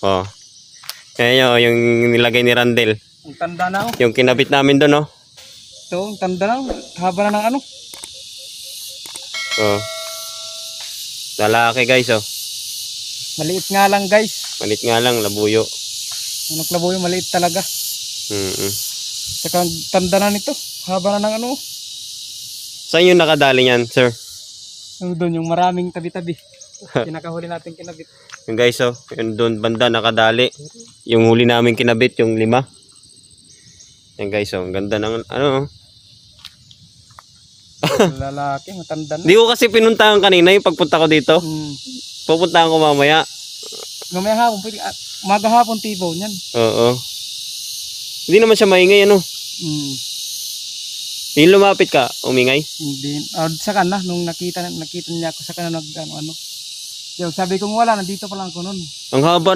Oh. Ayan yung nilagay ni Randel. Ang tanda na oh. Yung kinabit namin doon, oh. Ito, ang tanda na. Haba na ng ano. Oh. Lalaki guys, oh. Maliit nga lang guys. Malit nga lang, labuyo. Ang naklabuyo, maliit talaga. Saka ang tanda na nito. Haba na ng ano. Saan yung nakadali niyan, sir? Yung doon, yung maraming tabi-tabi. Kinakahuli natin kinabit. Yung guys, oh. Yung doon banda nakadali. Yung huli namin kinabit, yung 5. Yan guys, oh. Ang ganda ng ano, oh. Lalaki, matanda na. Di ko kasi pinuntahan kanina yung pagpunta ko dito. Pupuntahan ko mamaya. Mamaya hapon, pwede, umaga hapon tibaw niyan. Oo. Hindi naman siya maingay, ano? Yung lumapit ka, umingay? Hindi. Sa kana, nung nakita niya ako sa kana, ano. Yung sabi kong wala, nandito pa lang ako nun. Ang haba